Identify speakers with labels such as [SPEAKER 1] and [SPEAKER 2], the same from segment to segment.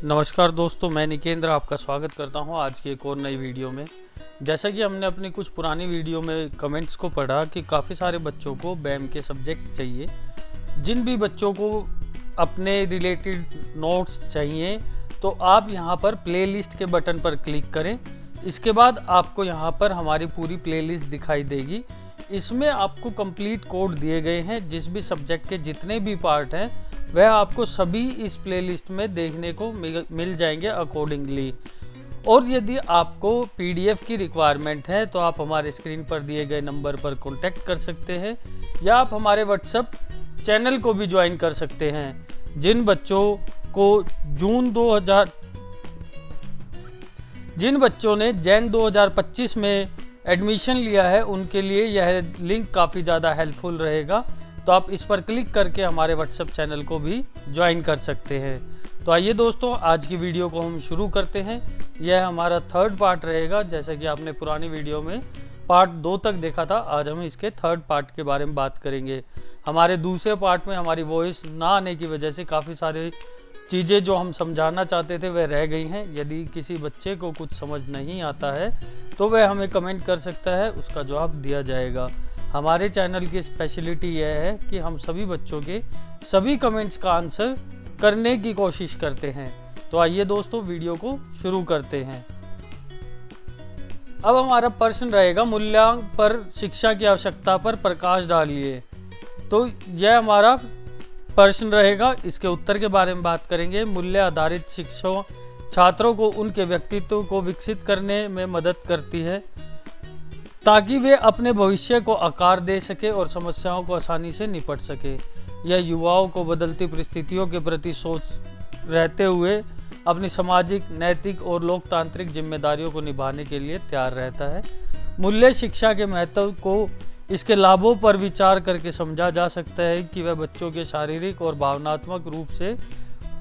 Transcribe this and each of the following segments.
[SPEAKER 1] नमस्कार दोस्तों, मैं निकेंद्र आपका स्वागत करता हूं आज की एक और नई वीडियो में। जैसा कि हमने अपनी कुछ पुरानी वीडियो में कमेंट्स को पढ़ा कि काफ़ी सारे बच्चों को बैम के सब्जेक्ट्स चाहिए। जिन भी बच्चों को अपने रिलेटेड नोट्स चाहिए तो आप यहां पर प्लेलिस्ट के बटन पर क्लिक करें। इसके बाद आपको यहां पर हमारी पूरी प्लेलिस्ट दिखाई देगी। इसमें आपको कंप्लीट कोड दिए गए हैं। जिस भी सब्जेक्ट के जितने भी पार्ट हैं वह आपको सभी इस प्लेलिस्ट में देखने को मिल जाएंगे अकॉर्डिंगली। और यदि आपको पीडीएफ की रिक्वायरमेंट है तो आप हमारे स्क्रीन पर दिए गए नंबर पर कांटेक्ट कर सकते हैं या आप हमारे व्हाट्सएप चैनल को भी ज्वाइन कर सकते हैं। जिन बच्चों ने जैन 2025 में एडमिशन लिया है उनके लिए यह लिंक काफ़ी ज़्यादा हेल्पफुल रहेगा। तो आप इस पर क्लिक करके हमारे व्हाट्सएप चैनल को भी ज्वाइन कर सकते हैं। तो आइए दोस्तों, आज की वीडियो को हम शुरू करते हैं। यह हमारा थर्ड पार्ट रहेगा। जैसा कि आपने पुरानी वीडियो में पार्ट 2 तक देखा था, आज हम इसके थर्ड पार्ट के बारे में बात करेंगे। हमारे दूसरे पार्ट में हमारी वॉइस ना आने की वजह से काफ़ी सारी चीज़ें जो हम समझाना चाहते थे वह रह गई हैं। यदि किसी बच्चे को कुछ समझ नहीं आता है तो वह हमें कमेंट कर सकता है, उसका जवाब दिया जाएगा। हमारे चैनल की स्पेशलिटी यह है कि हम सभी बच्चों के सभी कमेंट्स का आंसर करने की कोशिश करते हैं। तो आइए दोस्तों, वीडियो को शुरू करते हैं। अब हमारा प्रश्न रहेगा, मूल्यांकन पर शिक्षा की आवश्यकता पर प्रकाश डालिए। तो यह हमारा प्रश्न रहेगा। इसके उत्तर के बारे में बात करेंगे। मूल्य आधारित शिक्षा छात्रों को उनके व्यक्तित्व को विकसित करने में मदद करती है ताकि वे अपने भविष्य को आकार दे सके और समस्याओं को आसानी से निपट सके। यह युवाओं को बदलती परिस्थितियों के प्रति सोच रहते हुए अपनी सामाजिक, नैतिक और लोकतांत्रिक जिम्मेदारियों को निभाने के लिए तैयार रहता है। मूल्य शिक्षा के महत्व को इसके लाभों पर विचार करके समझा जा सकता है कि वह बच्चों के शारीरिक और भावनात्मक रूप से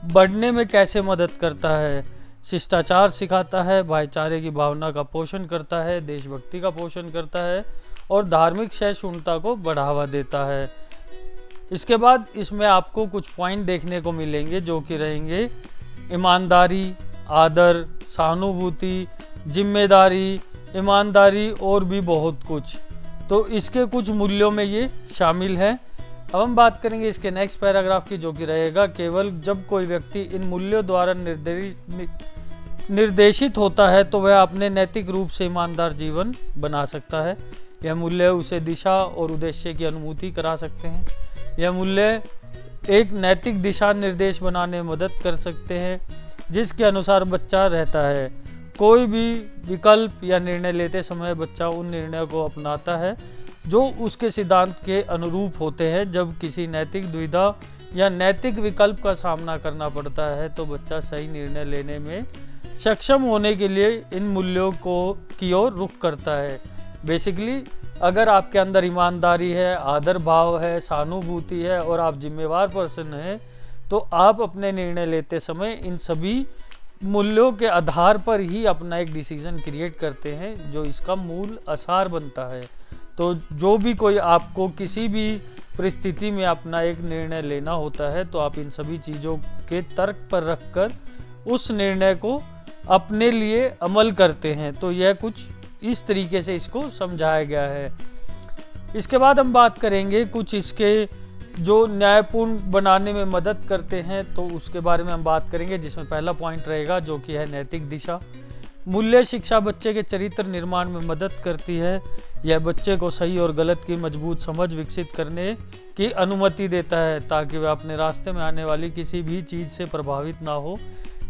[SPEAKER 1] बढ़ने में कैसे मदद करता है, शिष्टाचार सिखाता है, भाईचारे की भावना का पोषण करता है, देशभक्ति का पोषण करता है और धार्मिक सहिष्णुता को बढ़ावा देता है। इसके बाद इसमें आपको कुछ पॉइंट देखने को मिलेंगे जो कि रहेंगे ईमानदारी, आदर, सहानुभूति, जिम्मेदारी, ईमानदारी और भी बहुत कुछ। तो इसके कुछ मूल्यों में ये शामिल है। अब हम बात करेंगे इसके नेक्स्ट पैराग्राफ की, जो कि रहेगा, केवल जब कोई व्यक्ति इन मूल्यों द्वारा निर्देशित होता है तो वह अपने नैतिक रूप से ईमानदार जीवन बना सकता है। यह मूल्य उसे दिशा और उद्देश्य की अनुभूति करा सकते हैं। यह मूल्य एक नैतिक दिशा निर्देश बनाने में मदद कर सकते हैं जिसके अनुसार बच्चा रहता है। कोई भी विकल्प या निर्णय लेते समय बच्चा उन निर्णयों को अपनाता है जो उसके सिद्धांत के अनुरूप होते हैं। जब किसी नैतिक दुविधा या नैतिक विकल्प का सामना करना पड़ता है तो बच्चा सही निर्णय लेने में सक्षम होने के लिए इन मूल्यों की ओर रुख करता है। बेसिकली अगर आपके अंदर ईमानदारी है, आदर भाव है, सहानुभूति है और आप जिम्मेवार पर्सन हैं तो आप अपने निर्णय लेते समय इन सभी मूल्यों के आधार पर ही अपना एक डिसीजन क्रिएट करते हैं जो इसका मूल आधार बनता है। तो जो भी कोई आपको किसी भी परिस्थिति में अपना एक निर्णय लेना होता है तो आप इन सभी चीज़ों के तर्क पर रखकर उस निर्णय को अपने लिए अमल करते हैं। तो यह कुछ इस तरीके से इसको समझाया गया है। इसके बाद हम बात करेंगे कुछ इसके जो न्यायपूर्ण बनाने में मदद करते हैं तो उसके बारे में हम बात करेंगे, जिसमें पहला पॉइंट रहेगा जो कि है नैतिक दिशा। मूल्य शिक्षा बच्चे के चरित्र निर्माण में मदद करती है। यह बच्चे को सही और गलत की मजबूत समझ विकसित करने की अनुमति देता है ताकि वह अपने रास्ते में आने वाली किसी भी चीज़ से प्रभावित ना हो।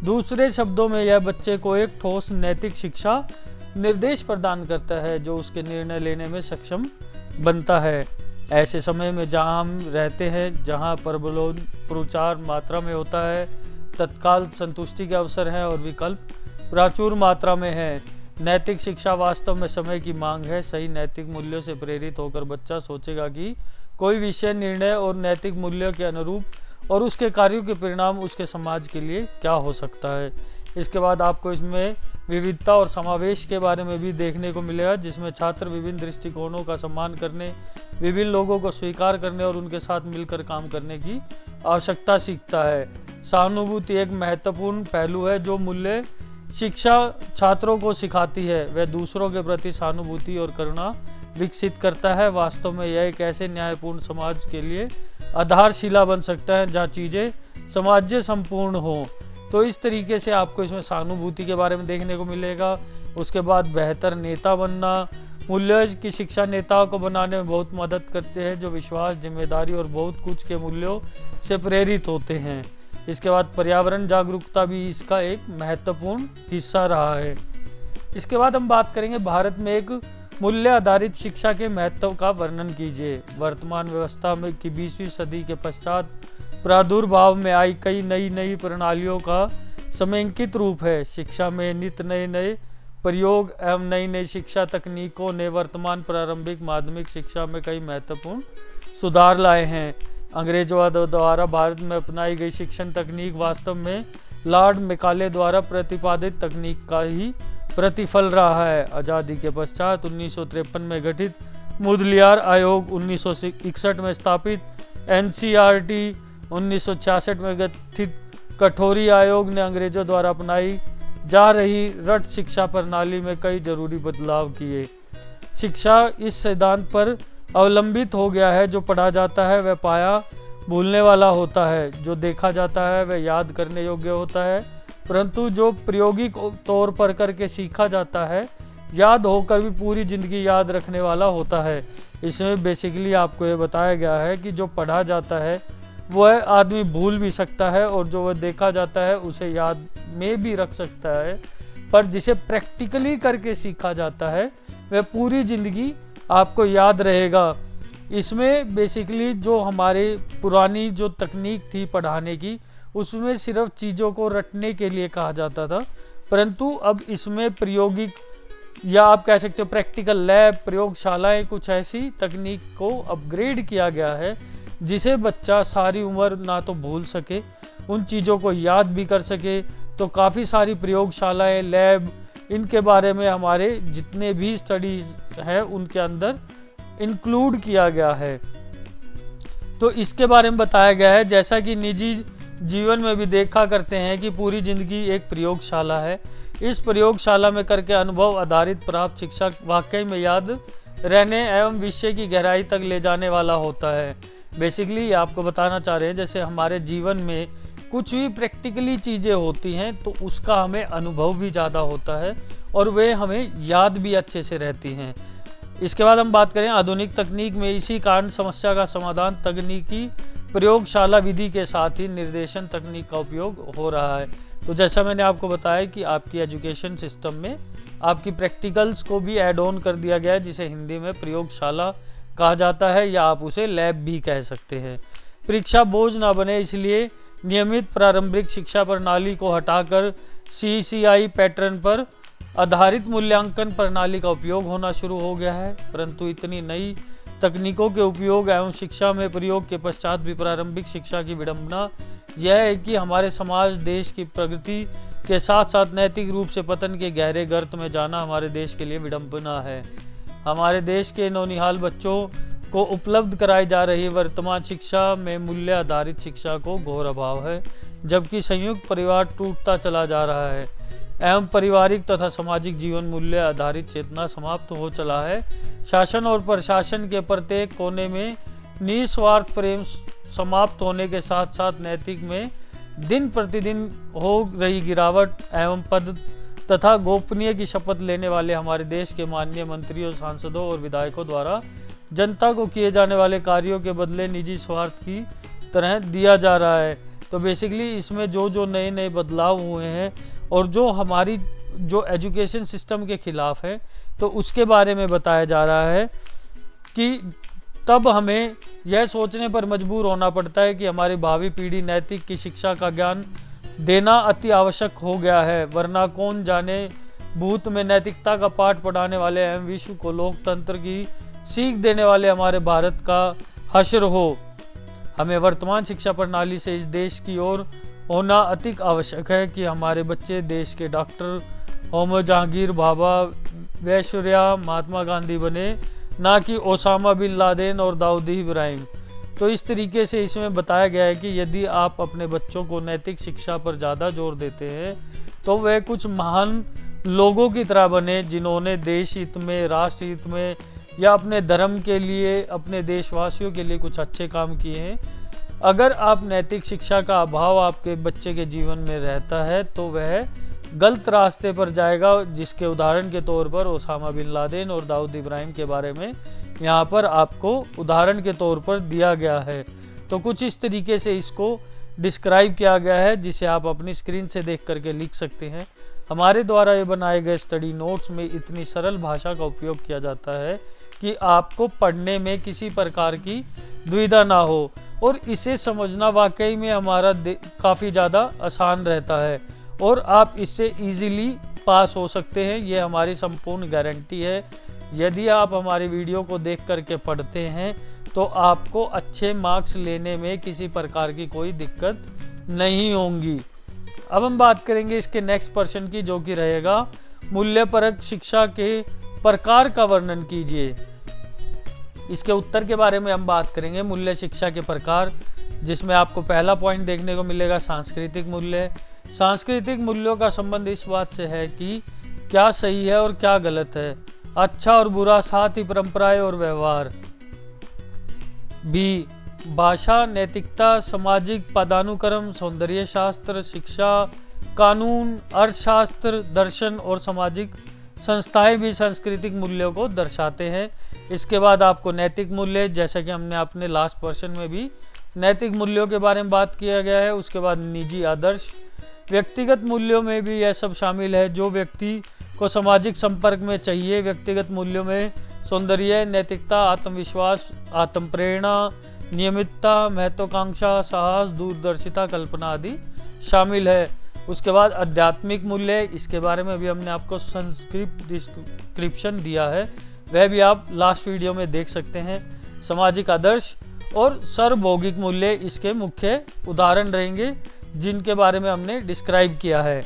[SPEAKER 1] दूसरे शब्दों में यह बच्चे को एक ठोस नैतिक शिक्षा निर्देश प्रदान करता है जो उसके निर्णय लेने में सक्षम बनता है। ऐसे समय में जहां हम रहते हैं, जहां प्रचार मात्रा में होता है, तत्काल संतुष्टि के अवसर हैं और विकल्प प्रचुर मात्रा में है, नैतिक शिक्षा वास्तव में समय की मांग है। सही नैतिक मूल्यों से प्रेरित होकर बच्चा सोचेगा कि कोई विषय, निर्णय और नैतिक मूल्यों के अनुरूप और उसके कार्यों के परिणाम उसके समाज के लिए क्या हो सकता है। इसके बाद आपको इसमें विविधता और समावेश के बारे में भी देखने को मिलेगा, जिसमें छात्र विभिन्न दृष्टिकोणों का सम्मान करने, विभिन्न लोगों को स्वीकार करने और उनके साथ मिलकर काम करने की आवश्यकता सीखता है। सहानुभूति एक महत्वपूर्ण पहलू है जो मूल्य शिक्षा छात्रों को सिखाती है। वह दूसरों के प्रति सहानुभूति और करुणा विकसित करता है। वास्तव में यह एक ऐसे न्यायपूर्ण समाज के लिए आधारशिला बन सकता है जहाँ चीज़ें समाज संपूर्ण हो। तो इस तरीके से आपको इसमें सहानुभूति के बारे में देखने को मिलेगा। उसके बाद बेहतर नेता बनना, मूल्य की शिक्षा नेताओं को बनाने में बहुत मदद करते हैं जो विश्वास, जिम्मेदारी और बहुत कुछ के मूल्यों से प्रेरित होते हैं। इसके बाद पर्यावरण जागरूकता भी इसका एक महत्वपूर्ण हिस्सा रहा है। इसके बाद हम बात करेंगे भारत में एक मूल्य आधारित शिक्षा के महत्व का वर्णन कीजिए। वर्तमान व्यवस्था में की 20वीं सदी के पश्चात प्रादुर्भाव में आई कई नई प्रणालियों का समेकित रूप है। शिक्षा में नित्य नए प्रयोग एवं नई शिक्षा तकनीकों ने वर्तमान प्रारंभिक माध्यमिक शिक्षा में कई महत्वपूर्ण सुधार लाए हैं। अंग्रेजों द्वारा भारत में अपनाई गई शिक्षण तकनीक वास्तव में लॉर्ड मैकाले द्वारा प्रतिपादित तकनीक का ही प्रतिफल रहा है। आज़ादी के पश्चात 1953 में गठित मुदलियार आयोग, 1961 में स्थापित NCERT, 1966 में गठित कठोरी आयोग ने अंग्रेजों द्वारा अपनाई जा रही रट शिक्षा प्रणाली में कई जरूरी बदलाव किए। शिक्षा इस सिद्धांत पर अवलंबित हो गया है, जो पढ़ा जाता है वह पाया भूलने वाला होता है, जो देखा जाता है वह याद करने योग्य होता है, परंतु जो प्रायोगिक तौर पर करके सीखा जाता है याद होकर भी पूरी ज़िंदगी याद रखने वाला होता है। इसमें बेसिकली आपको ये बताया गया है कि जो पढ़ा जाता है वह आदमी भूल भी सकता है और जो वह देखा जाता है उसे याद में भी रख सकता है, पर जिसे प्रैक्टिकली करके सीखा जाता है वह पूरी ज़िंदगी आपको याद रहेगा। इसमें बेसिकली जो हमारे पुरानी जो तकनीक थी पढ़ाने की, उसमें सिर्फ चीज़ों को रटने के लिए कहा जाता था, परंतु अब इसमें प्रायोगिक या आप कह सकते हो प्रैक्टिकल लैब, प्रयोगशालाएं, कुछ ऐसी तकनीक को अपग्रेड किया गया है जिसे बच्चा सारी उम्र ना तो भूल सके, उन चीज़ों को याद भी कर सके। तो काफ़ी सारी प्रयोगशालाएं, लैब, इनके बारे में हमारे जितने भी स्टडीज़ हैं उनके अंदर इंक्लूड किया गया है। तो इसके बारे में बताया गया है, जैसा कि निजी जीवन में भी देखा करते हैं कि पूरी ज़िंदगी एक प्रयोगशाला है। इस प्रयोगशाला में करके अनुभव आधारित प्राप्त शिक्षा वाकई में याद रहने एवं विषय की गहराई तक ले जाने वाला होता है। बेसिकली आपको बताना चाह रहे हैं जैसे हमारे जीवन में कुछ भी प्रैक्टिकली चीज़ें होती हैं तो उसका हमें अनुभव भी ज़्यादा होता है और वे हमें याद भी अच्छे से रहती हैं। इसके बाद हम बात करें आधुनिक तकनीक में, इसी कारण समस्या का समाधान तकनीकी प्रयोगशाला विधि के साथ ही निर्देशन तकनीक का उपयोग हो रहा है। तो जैसा मैंने आपको बताया कि आपकी एजुकेशन सिस्टम में आपकी प्रैक्टिकल्स को भी ऐड ऑन कर दिया गया है, जिसे हिंदी में प्रयोगशाला कहा जाता है या आप उसे लैब भी कह सकते हैं। परीक्षा बोझ ना बने इसलिए नियमित प्रारंभिक शिक्षा प्रणाली को हटाकर CCI पैटर्न पर आधारित मूल्यांकन प्रणाली का उपयोग होना शुरू हो गया है। परंतु इतनी नई तकनीकों के उपयोग एवं शिक्षा में प्रयोग के पश्चात भी प्रारंभिक शिक्षा की विडंबना यह है कि हमारे समाज देश की प्रगति के साथ साथ नैतिक रूप से पतन के गहरे गर्त में जाना हमारे देश के लिए विडंबना है। हमारे देश के नौनिहाल बच्चों को उपलब्ध कराई जा रही वर्तमान शिक्षा में मूल्य आधारित शिक्षा को घोर अभाव है, जबकि संयुक्त परिवार टूटता चला जा रहा है एवं पारिवारिक तथा सामाजिक जीवन मूल्य आधारित चेतना समाप्त हो चला है। शासन और प्रशासन के प्रत्येक कोने में निस्वार्थ प्रेम समाप्त होने के साथ साथ नैतिक में दिन प्रतिदिन हो रही गिरावट एवं पद तथा गोपनीय की शपथ लेने वाले हमारे देश के माननीय मंत्रियों, सांसदों और विधायकों द्वारा जनता को किए जाने वाले कार्यों के बदले निजी स्वार्थ की तरह दिया जा रहा है। तो बेसिकली इसमें जो नए बदलाव हुए हैं और जो हमारी जो एजुकेशन सिस्टम के खिलाफ है, तो उसके बारे में बताया जा रहा है कि तब हमें यह सोचने पर मजबूर होना पड़ता है कि हमारी भावी पीढ़ी नैतिक की शिक्षा का ज्ञान देना अति आवश्यक हो गया है, वरना कौन जाने भूत में नैतिकता का पाठ पढ़ाने वाले एवं विश्व को लोकतंत्र की सीख देने वाले हमारे भारत का हश्र हो। हमें वर्तमान शिक्षा प्रणाली से इस देश की ओर होना अति आवश्यक है कि हमारे बच्चे देश के डॉक्टर, होमो जहांगीर बाबा, वैश्वर्या, महात्मा गांधी बने, ना कि ओसामा बिन लादेन और दाऊदी इब्राहिम। तो इस तरीके से इसमें बताया गया है कि यदि आप अपने बच्चों को नैतिक शिक्षा पर ज़्यादा जोर देते हैं तो वह कुछ महान लोगों की तरह बने, जिन्होंने देश हित में, राष्ट्र हित में या अपने धर्म के लिए, अपने देशवासियों के लिए कुछ अच्छे काम किए हैं। अगर आप नैतिक शिक्षा का अभाव आपके बच्चे के जीवन में रहता है तो वह गलत रास्ते पर जाएगा, जिसके उदाहरण के तौर पर ओसामा बिन लादेन और दाऊद इब्राहिम के बारे में यहाँ पर आपको उदाहरण के तौर पर दिया गया है। तो कुछ इस तरीके से इसको डिस्क्राइब किया गया है, जिसे आप अपनी स्क्रीन से देख करके लिख सकते हैं। हमारे द्वारा ये बनाए गए स्टडी नोट्स में इतनी सरल भाषा का उपयोग किया जाता है कि आपको पढ़ने में किसी प्रकार की दुविधा ना हो, और इसे समझना वाकई में हमारा काफ़ी ज़्यादा आसान रहता है और आप इससे इजीली पास हो सकते हैं। ये हमारी संपूर्ण गारंटी है। यदि आप हमारी वीडियो को देख करके पढ़ते हैं तो आपको अच्छे मार्क्स लेने में किसी प्रकार की कोई दिक्कत नहीं होंगी। अब हम बात करेंगे इसके नेक्स्ट पर्सन की, जो कि रहेगा मूल्यपरक शिक्षा के प्रकार का वर्णन कीजिए। इसके उत्तर के बारे में हम बात करेंगे, मूल्य शिक्षा के प्रकार, जिसमें आपको पहला पॉइंट देखने को मिलेगा सांस्कृतिक मूल्य। सांस्कृतिक मूल्यों का संबंध इस बात से है कि क्या सही है और क्या गलत है, अच्छा और बुरा, साथ ही परंपराएं और व्यवहार। बी, भाषा, नैतिकता, सामाजिक पदानुक्रम, सौंदर्य शास्त्र, शिक्षा, कानून, अर्थशास्त्र, दर्शन और सामाजिक संस्थाएं भी सांस्कृतिक मूल्यों को दर्शाते हैं। इसके बाद आपको नैतिक मूल्य, जैसा कि हमने अपने लास्ट पर्सन में भी नैतिक मूल्यों के बारे में बात किया गया है। उसके बाद निजी आदर्श, व्यक्तिगत मूल्यों में भी यह सब शामिल है जो व्यक्ति को सामाजिक संपर्क में चाहिए। व्यक्तिगत मूल्यों में सौंदर्य, नैतिकता, आत्मविश्वास, आत्म प्रेरणा, नियमितता, महत्वाकांक्षा, साहस, दूरदर्शिता, कल्पना आदि शामिल है। उसके बाद आध्यात्मिक मूल्य, इसके बारे में भी हमने आपको संस्कृत डिस्क्रिप्शन दिया है, वह भी आप लास्ट वीडियो में देख सकते हैं। सामाजिक आदर्श और सार्वभौगिक मूल्य इसके मुख्य उदाहरण रहेंगे, जिनके बारे में हमने डिस्क्राइब किया है।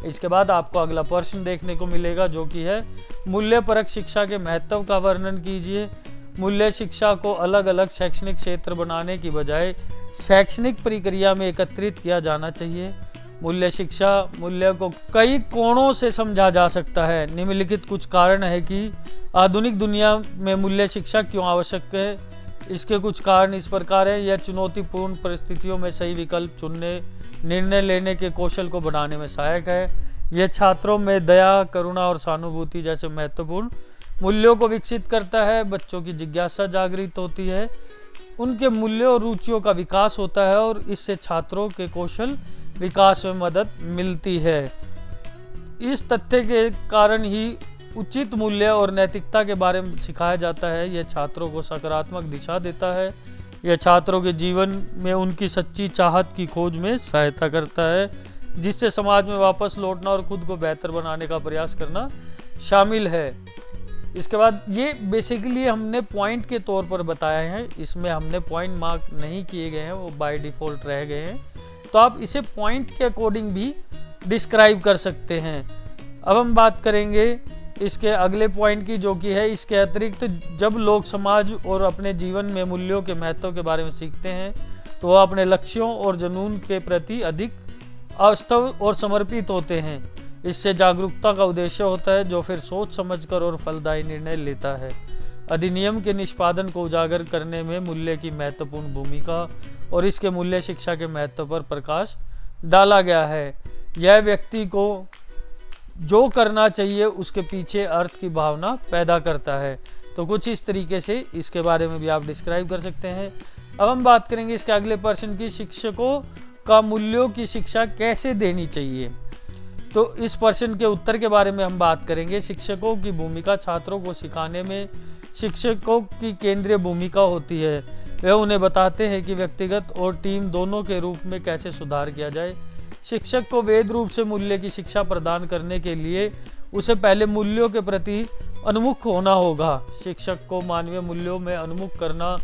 [SPEAKER 1] इसके बाद आपको अगला प्रश्न देखने को मिलेगा, जो कि है मूल्यपरक शिक्षा के महत्व का वर्णन कीजिए। मूल्य शिक्षा को अलग अलग शैक्षणिक क्षेत्र बनाने की बजाय शैक्षणिक प्रक्रिया में एकत्रित किया जाना चाहिए। मूल्य शिक्षा मूल्य को कई कोणों से समझा जा सकता है। निम्नलिखित कुछ कारण है कि आधुनिक दुनिया में मूल्य शिक्षा क्यों आवश्यक है। इसके कुछ कारण इस प्रकार है: यह चुनौतीपूर्ण परिस्थितियों में सही विकल्प चुनने, निर्णय लेने के कौशल को बढ़ाने में सहायक है। यह छात्रों में दया, करुणा और सहानुभूति जैसे महत्वपूर्ण मूल्यों को विकसित करता है। बच्चों की जिज्ञासा जागृत होती है, उनके मूल्यों और रुचियों का विकास होता है और इससे छात्रों के कौशल विकास में मदद मिलती है। इस तथ्य के कारण ही उचित मूल्य और नैतिकता के बारे में सिखाया जाता है। यह छात्रों को सकारात्मक दिशा देता है। यह छात्रों के जीवन में उनकी सच्ची चाहत की खोज में सहायता करता है, जिससे समाज में वापस लौटना और खुद को बेहतर बनाने का प्रयास करना शामिल है। इसके बाद ये बेसिकली हमने पॉइंट के तौर पर बताया है, इसमें हमने पॉइंट मार्क नहीं किए गए हैं, वो बाय डिफ़ॉल्ट रह गए हैं, तो आप इसे पॉइंट के अकॉर्डिंग भी डिस्क्राइब कर सकते हैं। अब हम बात करेंगे इसके अगले पॉइंट की, जो कि है इसके अतिरिक्त जब लोग समाज और अपने जीवन में मूल्यों के महत्व के बारे में सीखते हैं तो वह अपने लक्ष्यों और जुनून के प्रति अधिक वास्तव और समर्पित होते हैं। इससे जागरूकता का उद्देश्य होता है, जो फिर सोच समझकर और फलदायी निर्णय लेता है। अधिनियम के निष्पादन को उजागर करने में मूल्य की महत्वपूर्ण भूमिका और इसके मूल्य शिक्षा के महत्व पर प्रकाश डाला गया है। यह व्यक्ति को जो करना चाहिए उसके पीछे अर्थ की भावना पैदा करता है। तो कुछ इस तरीके से इसके बारे में भी आप डिस्क्राइब कर सकते हैं। अब हम बात करेंगे इसके अगले पर्सन की, शिक्षकों का मूल्यों की शिक्षा कैसे देनी चाहिए। तो इस पर्सन के उत्तर के बारे में हम बात करेंगे। शिक्षकों की भूमिका छात्रों को सिखाने में शिक्षकों की केंद्रीय भूमिका होती है। वे उन्हें बताते हैं कि व्यक्तिगत और टीम दोनों के रूप में कैसे सुधार किया जाए। शिक्षक को वैध रूप से मूल्य की शिक्षा प्रदान करने के लिए उसे पहले मूल्यों के प्रति उन्मुख होना होगा। शिक्षक को मानवीय मूल्यों में उन्मुख करना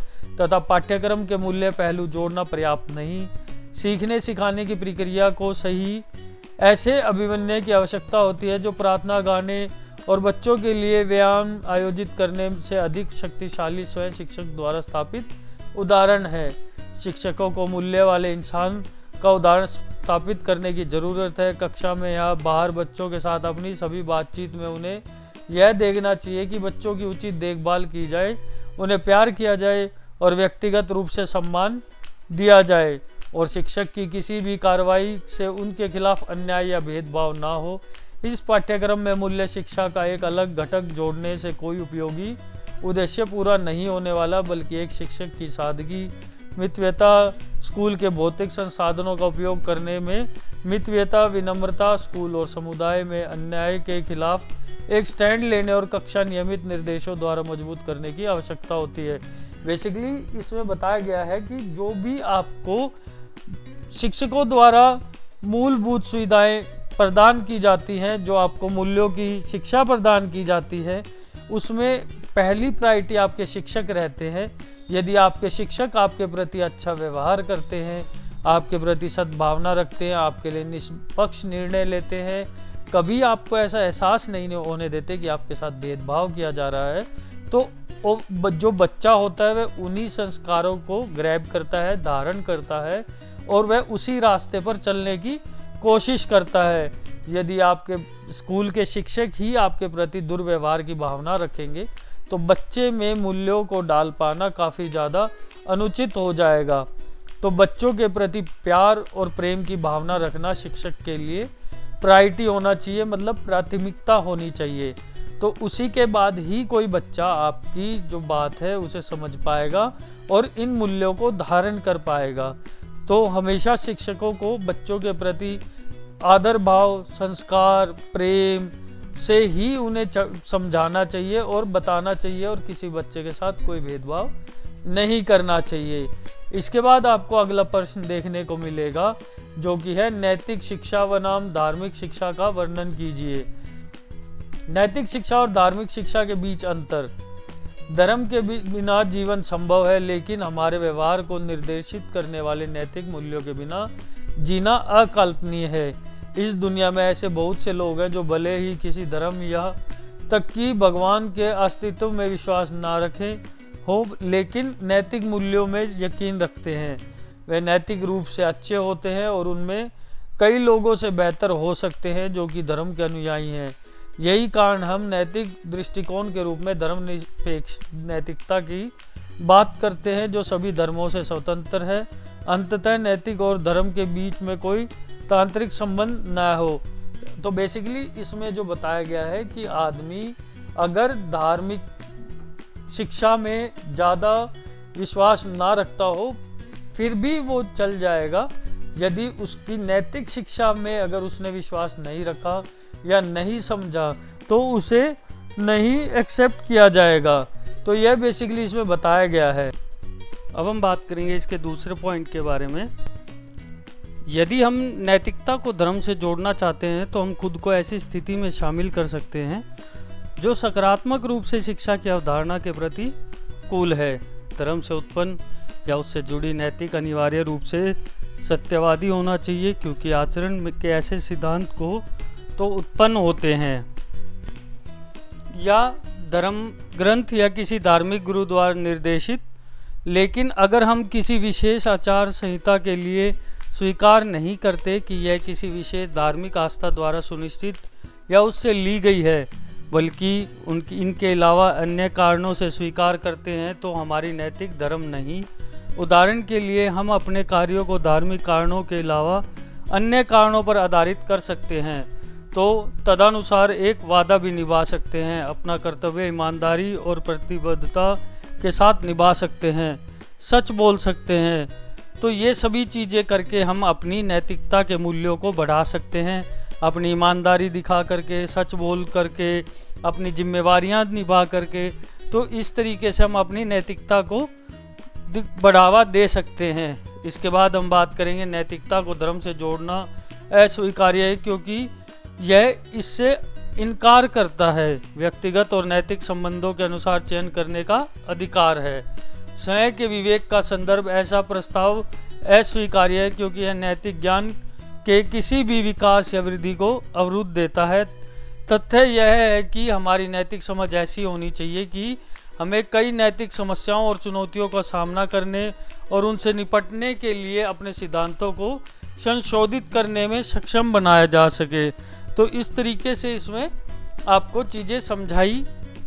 [SPEAKER 1] तथा पाठ्यक्रम के मूल्य पहलू जोड़ना पर्याप्त नहीं। सीखने सिखाने की प्रक्रिया को सही ऐसे अभिनय की आवश्यकता होती है जो प्रार्थना गाने और बच्चों के लिए व्यायाम आयोजित करने से अधिक शक्तिशाली स्वयं शिक्षक द्वारा स्थापित उदाहरण है। शिक्षकों को मूल्य वाले इंसान का उदाहरण स्थापित करने की ज़रूरत है। कक्षा में या बाहर बच्चों के साथ अपनी सभी बातचीत में उन्हें यह देखना चाहिए कि बच्चों की उचित देखभाल की जाए, उन्हें प्यार किया जाए और व्यक्तिगत रूप से सम्मान दिया जाए, और शिक्षक की किसी भी कार्रवाई से उनके खिलाफ अन्याय या भेदभाव ना हो। इस पाठ्यक्रम में मूल्य शिक्षा का एक अलग घटक जोड़ने से कोई उपयोगी उद्देश्य पूरा नहीं होने वाला, बल्कि एक शिक्षक की सादगी, मितव्ययता, स्कूल के भौतिक संसाधनों का उपयोग करने में मितव्ययता, विनम्रता, स्कूल और समुदाय में अन्याय के खिलाफ एक स्टैंड लेने और कक्षा नियमित निर्देशों द्वारा मजबूत करने की आवश्यकता होती है। बेसिकली इसमें बताया गया है कि जो भी आपको शिक्षकों द्वारा मूलभूत सुविधाएं प्रदान की जाती हैं, जो आपको मूल्यों की शिक्षा प्रदान की जाती है, उसमें पहली प्रायोरिटी आपके शिक्षक रहते हैं। यदि आपके शिक्षक आपके प्रति अच्छा व्यवहार करते हैं, आपके प्रति सद्भावना रखते हैं, आपके लिए निष्पक्ष निर्णय लेते हैं, कभी आपको ऐसा एहसास नहीं होने देते कि आपके साथ भेदभाव किया जा रहा है, तो जो बच्चा होता है वह उन्हीं संस्कारों को ग्रैब करता है, धारण करता है और वह उसी रास्ते पर चलने की कोशिश करता है। यदि आपके स्कूल के शिक्षक ही आपके प्रति दुर्व्यवहार की भावना रखेंगे तो बच्चे में मूल्यों को डाल पाना काफ़ी ज़्यादा अनुचित हो जाएगा। तो बच्चों के प्रति प्यार और प्रेम की भावना रखना शिक्षक के लिए प्रायोरिटी होना चाहिए, मतलब प्राथमिकता होनी चाहिए। तो उसी के बाद ही कोई बच्चा आपकी जो बात है उसे समझ पाएगा और इन मूल्यों को धारण कर पाएगा। तो हमेशा शिक्षकों को बच्चों के प्रति आदर भाव, संस्कार, प्रेम से ही उन्हें समझाना चाहिए और बताना चाहिए, और किसी बच्चे के साथ कोई भेदभाव नहीं करना चाहिए। इसके बाद आपको अगला प्रश्न देखने को मिलेगा जो कि है नैतिक शिक्षा बनाम धार्मिक शिक्षा का वर्णन कीजिए। नैतिक शिक्षा और धार्मिक शिक्षा के बीच अंतर। धर्म के बिना जीवन संभव है, लेकिन हमारे व्यवहार को निर्देशित करने वाले नैतिक मूल्यों के बिना जीना अकल्पनीय है। इस दुनिया में ऐसे बहुत से लोग हैं जो भले ही किसी धर्म या तक कि भगवान के अस्तित्व में विश्वास ना रखें हो, लेकिन नैतिक मूल्यों में यकीन रखते हैं। वे नैतिक रूप से अच्छे होते हैं और उनमें कई लोगों से बेहतर हो सकते हैं जो कि धर्म के अनुयायी हैं। यही कारण हम नैतिक दृष्टिकोण के रूप में धर्मनिरपेक्ष नैतिकता की बात करते हैं, जो सभी धर्मों से स्वतंत्र है। अंततः नैतिक और धर्म के बीच में कोई तांत्रिक संबंध ना हो। तो बेसिकली इसमें जो बताया गया है कि आदमी अगर धार्मिक शिक्षा में ज़्यादा विश्वास ना रखता हो फिर भी वो चल जाएगा। यदि उसकी नैतिक शिक्षा में अगर उसने विश्वास नहीं रखा या नहीं समझा तो उसे नहीं एक्सेप्ट किया जाएगा। तो यह बेसिकली इसमें बताया गया है। अब हम बात करेंगे इसके दूसरे पॉइंट के बारे में। यदि हम नैतिकता को धर्म से जोड़ना चाहते हैं तो हम खुद को ऐसी स्थिति में शामिल कर सकते हैं जो सकारात्मक रूप से शिक्षा की अवधारणा के प्रति कूल है। धर्म से उत्पन्न या उससे जुड़ी नैतिक अनिवार्य रूप से सत्यवादी होना चाहिए, क्योंकि आचरण के ऐसे सिद्धांत को तो उत्पन्न होते हैं या धर्म ग्रंथ या किसी धार्मिक गुरु द्वारा निर्देशित, लेकिन अगर हम किसी विशेष आचार संहिता के लिए स्वीकार नहीं करते कि यह किसी विशेष धार्मिक आस्था द्वारा सुनिश्चित या उससे ली गई है, बल्कि इनके अलावा अन्य कारणों से स्वीकार करते हैं, तो हमारी नैतिक धर्म नहीं। उदाहरण के लिए हम अपने कार्यों को धार्मिक कारणों के अलावा अन्य कारणों पर आधारित कर सकते हैं, तो तदनुसार एक वादा भी निभा सकते हैं, अपना कर्तव्य ईमानदारी और प्रतिबद्धता के साथ निभा सकते हैं, सच बोल सकते हैं। तो ये सभी चीज़ें करके हम अपनी नैतिकता के मूल्यों को बढ़ा सकते हैं, अपनी ईमानदारी दिखा करके, सच बोल करके, अपनी जिम्मेवारियां निभा करके। तो इस तरीके से हम अपनी नैतिकता को बढ़ावा दे सकते हैं। इसके बाद हम बात करेंगे नैतिकता को धर्म से जोड़ना अस्वीकार्य है, क्योंकि यह इससे इनकार करता है। व्यक्तिगत और नैतिक संबंधों के अनुसार चयन करने का अधिकार है। स्वयं के विवेक का संदर्भ ऐसा प्रस्ताव अस्वीकार्य है, क्योंकि यह नैतिक ज्ञान के किसी भी विकास या वृद्धि को अवरुद्ध देता है। तथ्य यह है कि हमारी नैतिक समझ ऐसी होनी चाहिए कि हमें कई नैतिक समस्याओं और चुनौतियों का सामना करने और उनसे निपटने के लिए अपने सिद्धांतों को संशोधित करने में सक्षम बनाया जा सके। तो इस तरीके से इसमें आपको चीज़ें समझाई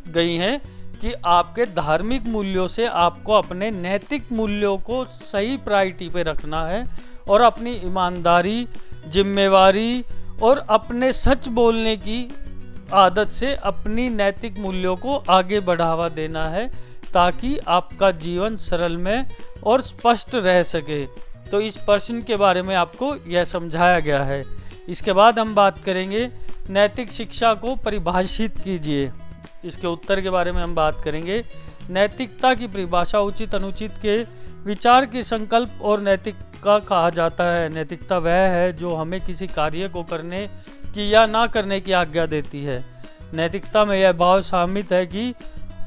[SPEAKER 1] गई हैं कि आपके धार्मिक मूल्यों से आपको अपने नैतिक मूल्यों को सही प्रायोरिटी पे रखना है और अपनी ईमानदारी, जिम्मेवारी और अपने सच बोलने की आदत से अपनी नैतिक मूल्यों को आगे बढ़ावा देना है, ताकि आपका जीवन सरल में और स्पष्ट रह सके। तो इस प्रश्न के बारे में आपको यह समझाया गया है। इसके बाद हम बात करेंगे नैतिक शिक्षा को परिभाषित कीजिए। इसके उत्तर के बारे में हम बात करेंगे। नैतिकता की परिभाषा उचित अनुचित के विचार के संकल्प और नैतिकता कहा जाता है। नैतिकता वह है जो हमें किसी कार्य को करने की या ना करने की आज्ञा देती है। नैतिकता में यह भाव शामिल है कि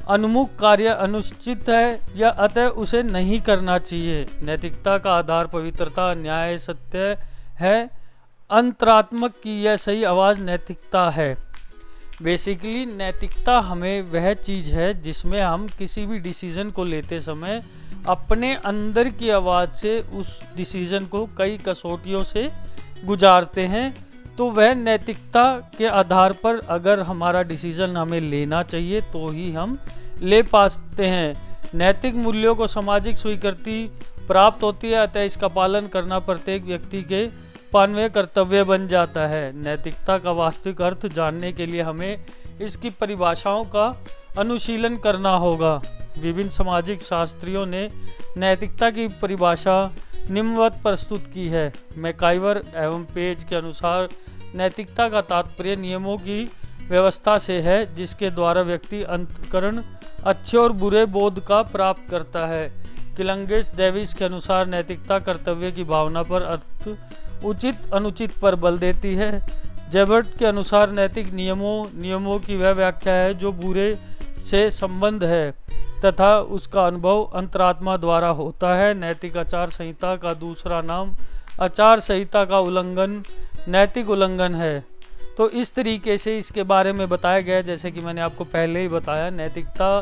[SPEAKER 1] अनुमुख कार्य अनुचित है या अतः उसे नहीं करना चाहिए। नैतिकता का आधार पवित्रता, न्याय, सत्य है। अंतरात्मक की यह सही आवाज़ नैतिकता है। बेसिकली नैतिकता हमें वह चीज़ है जिसमें हम किसी भी डिसीज़न को लेते समय अपने अंदर की आवाज़ से उस डिसीज़न को कई कसौटियों से गुजारते हैं। तो वह नैतिकता के आधार पर अगर हमारा डिसीज़न हमें लेना चाहिए तो ही हम ले पाते हैं। नैतिक मूल्यों को सामाजिक स्वीकृति प्राप्त होती है, अतः इसका पालन करना प्रत्येक व्यक्ति के पालनीय कर्तव्य बन जाता है। नैतिकता का वास्तविक अर्थ जानने के लिए हमें इसकी परिभाषाओं का अनुशीलन करना होगा। विभिन्न सामाजिक शास्त्रियों ने नैतिकता की परिभाषा निम्नवत प्रस्तुत की है। मैकाइवर एवं पेज के अनुसार नैतिकता का तात्पर्य नियमों की व्यवस्था से है, जिसके द्वारा व्यक्ति अंतःकरण अच्छे और बुरे बोध का प्राप्त करता है। किलंगेस डेविस के अनुसार नैतिकता कर्तव्य की भावना पर अर्थ उचित अनुचित पर बल देती है। जेबर्ट के अनुसार नैतिक नियमों की वह व्याख्या है जो बुरे से संबंध है तथा उसका अनुभव अंतरात्मा द्वारा होता है। नैतिक आचार संहिता का दूसरा नाम आचार संहिता का उल्लंघन नैतिक उल्लंघन है। तो इस तरीके से इसके बारे में बताया गया। जैसे कि मैंने आपको पहले ही बताया, नैतिकता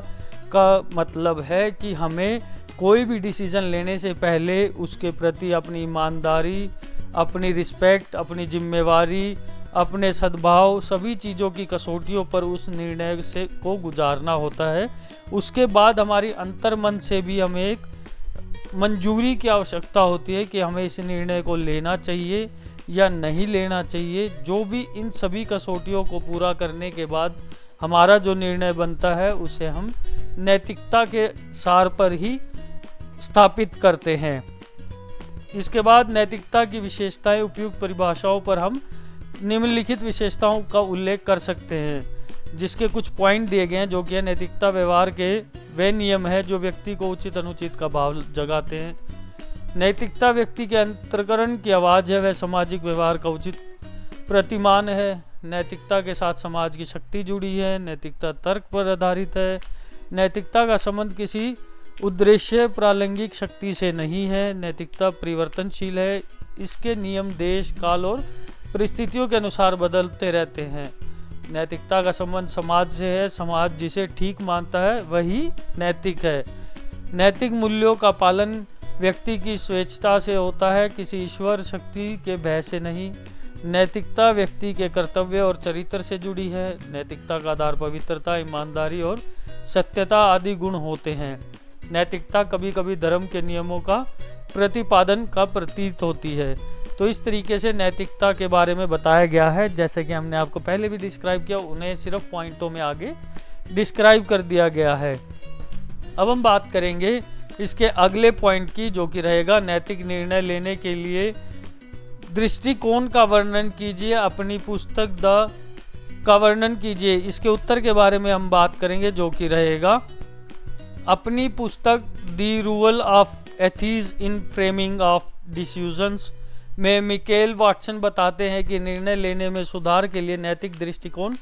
[SPEAKER 1] का मतलब है कि हमें कोई भी डिसीज़न लेने से पहले उसके प्रति अपनी ईमानदारी, अपनी रिस्पेक्ट, अपनी जिम्मेवारी, अपने सद्भाव, सभी चीज़ों की कसौटियों पर उस निर्णय से को गुजारना होता है। उसके बाद हमारी अंतर्मन से भी हमें एक मंजूरी की आवश्यकता होती है कि हमें इस निर्णय को लेना चाहिए या नहीं लेना चाहिए। जो भी इन सभी कसौटियों को पूरा करने के बाद हमारा जो निर्णय बनता है उसे हम नैतिकता के सार पर ही स्थापित करते हैं। इसके बाद नैतिकता की विशेषताएं, उपयुक्त परिभाषाओं पर हम निम्नलिखित विशेषताओं का उल्लेख कर सकते हैं, जिसके कुछ पॉइंट दिए गए हैं, जो कि नैतिकता व्यवहार के वे नियम है जो व्यक्ति को उचित अनुचित का भाव जगाते हैं। नैतिकता व्यक्ति के अंतर्करण की आवाज़ है, वह सामाजिक व्यवहार का उचित प्रतिमान है। नैतिकता के साथ समाज की शक्ति जुड़ी है। नैतिकता तर्क पर आधारित है। नैतिकता का संबंध किसी उद्देश्य प्रालंगिक शक्ति से नहीं है। नैतिकता परिवर्तनशील है। इसके नियम देश, काल और परिस्थितियों के अनुसार बदलते रहते हैं। नैतिकता का संबंध समाज से है। समाज जिसे ठीक मानता है वही नैतिक है। नैतिक मूल्यों का पालन व्यक्ति की स्वेच्छा से होता है, किसी ईश्वर शक्ति के भय से नहीं। नैतिकता व्यक्ति के कर्तव्य और चरित्र से जुड़ी है। नैतिकता का आधार पवित्रता, ईमानदारी और सत्यता आदि गुण होते हैं। नैतिकता कभी कभी धर्म के नियमों का प्रतिपादन का प्रतीत होती है। तो इस तरीके से नैतिकता के बारे में बताया गया है। जैसे कि हमने आपको पहले भी डिस्क्राइब किया, उन्हें सिर्फ पॉइंटों में आगे डिस्क्राइब कर दिया गया है। अब हम बात करेंगे इसके अगले पॉइंट की, जो कि रहेगा नैतिक निर्णय लेने के लिए दृष्टिकोण का वर्णन कीजिए। अपनी पुस्तक द का वर्णन कीजिए। इसके उत्तर के बारे में हम बात करेंगे, जो कि रहेगा अपनी पुस्तक the rule of ethics in framing of decisions में मिकेल वाटसन बताते हैं कि निर्णय लेने में सुधार के लिए नैतिक दृष्टिकोण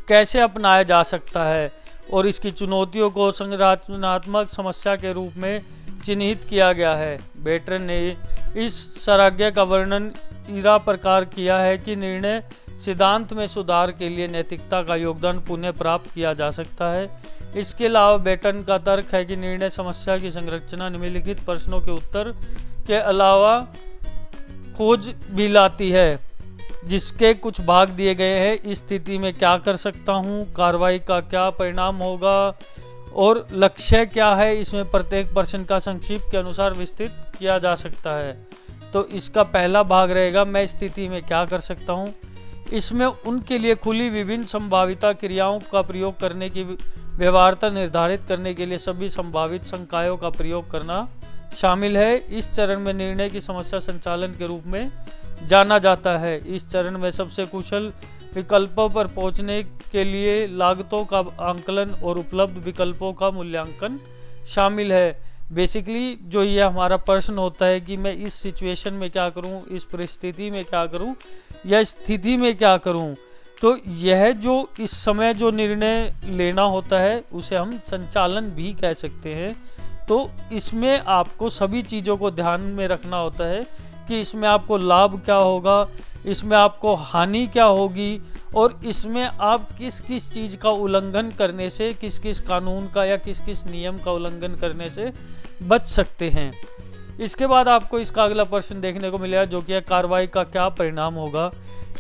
[SPEAKER 1] कैसे अपनाया जा सकता है और इसकी चुनौतियों को संरचनात्मक समस्या के रूप में चिन्हित किया गया है। बेटरन ने इस सराग्य का वर्णन इरा प्रकार किया है कि निर्णय सिद्धांत में सुधार के लिए नैतिकता का योगदान पुनः प्राप्त किया जा सकता है। इसके अलावा बेटन का तर्क है कि निर्णय समस्या की संरचना निम्नलिखित प्रश्नों के उत्तर के अलावा खोज भी लाती है, जिसके कुछ भाग दिए गए हैं। इस स्थिति में क्या कर सकता हूँ, कार्रवाई का क्या परिणाम होगा और लक्ष्य क्या है। इसमें प्रत्येक प्रश्न का संक्षिप्त के अनुसार विस्तृत किया जा सकता है। तो इसका पहला भाग रहेगा मैं स्थिति में क्या कर सकता हूँ। इसमें उनके लिए खुली विभिन्न संभाविता क्रियाओं का प्रयोग करने की व्यवहार्यता निर्धारित करने के लिए सभी संभावित संकायों का प्रयोग करना शामिल है। इस चरण में निर्णय की समस्या संचालन के रूप में जाना जाता है। इस चरण में सबसे कुशल विकल्पों पर पहुंचने के लिए लागतों का आंकलन और उपलब्ध विकल्पों का मूल्यांकन शामिल है। बेसिकली जो ये हमारा प्रश्न होता है कि मैं इस सिचुएशन में क्या करूं, इस परिस्थिति में क्या करूं या स्थिति में क्या करूं, तो यह जो इस समय जो निर्णय लेना होता है उसे हम संचालन भी कह सकते हैं। तो इसमें आपको सभी चीज़ों को ध्यान में रखना होता है कि इसमें आपको लाभ क्या होगा, इसमें आपको हानि क्या होगी और इसमें आप किस किस चीज़ का उल्लंघन करने से, किस किस कानून का या किस किस नियम का उल्लंघन करने से बच सकते हैं। इसके बाद आपको इसका अगला प्रश्न देखने को मिलेगा जो कि है कार्रवाई का क्या परिणाम होगा।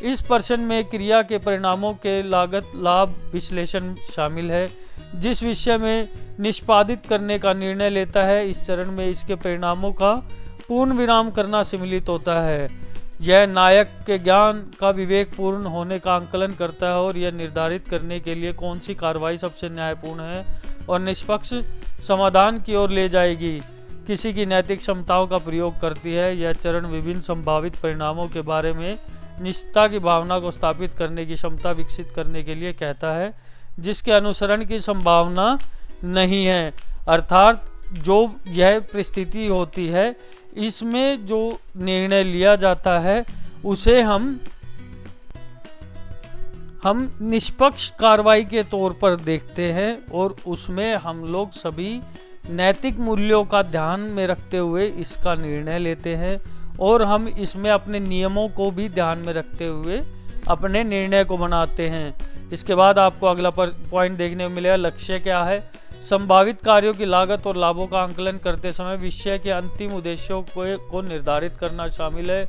[SPEAKER 1] इस प्रश्न में क्रिया के परिणामों के लागत लाभ विश्लेषण शामिल है, जिस विषय में निष्पादित करने का निर्णय लेता है। इस चरण में इसके परिणामों का पूर्ण विराम करना सम्मिलित होता है। यह नायक के ज्ञान का विवेकपूर्ण होने का आंकलन करता है और यह निर्धारित करने के लिए कौन सी कार्रवाई सबसे न्यायपूर्ण है और निष्पक्ष समाधान की ओर ले जाएगी, किसी की नैतिक क्षमताओं का प्रयोग करती है। यह चरण विभिन्न संभावित परिणामों के बारे में निश्चितता की भावना को स्थापित करने की क्षमता विकसित करने के लिए कहता है, जिसके अनुसरण की संभावना नहीं है। अर्थात जो यह परिस्थिति होती है इसमें जो निर्णय लिया जाता है उसे हम निष्पक्ष कार्रवाई के तौर पर देखते हैं और उसमें हम लोग सभी नैतिक मूल्यों का ध्यान में रखते हुए इसका निर्णय लेते हैं और हम इसमें अपने नियमों को भी ध्यान में रखते हुए अपने निर्णय को बनाते हैं। इसके बाद आपको अगला पॉइंट देखने को मिलेगा लक्ष्य क्या है। संभावित कार्यों की लागत और लाभों का आंकलन करते समय विषय के अंतिम उद्देश्यों को निर्धारित करना शामिल है।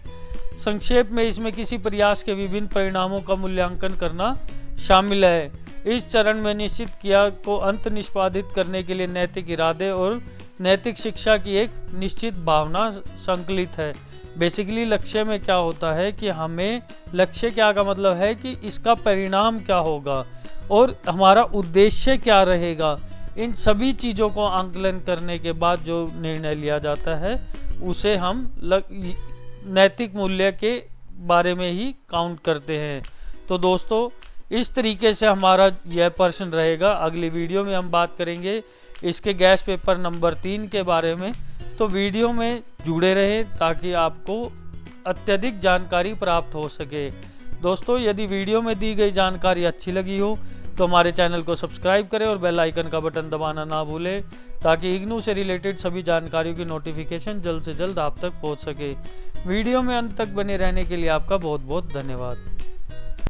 [SPEAKER 1] संक्षेप में इसमें किसी प्रयास के विभिन्न परिणामों का मूल्यांकन करना शामिल है। इस चरण में निश्चित क्रिया को अंत निष्पादित करने के लिए नैतिक इरादे और नैतिक शिक्षा की एक निश्चित भावना संकलित है। बेसिकली लक्ष्य में क्या होता है कि हमें लक्ष्य क्या का मतलब है कि इसका परिणाम क्या होगा और हमारा उद्देश्य क्या रहेगा। इन सभी चीज़ों को आंकलन करने के बाद जो निर्णय लिया जाता है उसे हम नैतिक मूल्य के बारे में ही काउंट करते हैं। तो दोस्तों इस तरीके से हमारा यह प्रश्न रहेगा। अगली वीडियो में हम बात करेंगे इसके गैस पेपर नंबर 3 के बारे में। तो वीडियो में जुड़े रहें ताकि आपको अत्यधिक जानकारी प्राप्त हो सके। दोस्तों यदि वीडियो में दी गई जानकारी अच्छी लगी हो तो हमारे चैनल को सब्सक्राइब करें और बेल आइकन का बटन दबाना ना भूलें ताकि इग्नू से रिलेटेड सभी जानकारियों की नोटिफिकेशन जल्द से जल्द आप तक पहुंच सके। वीडियो में अंत तक बने रहने के लिए आपका बहुत बहुत धन्यवाद।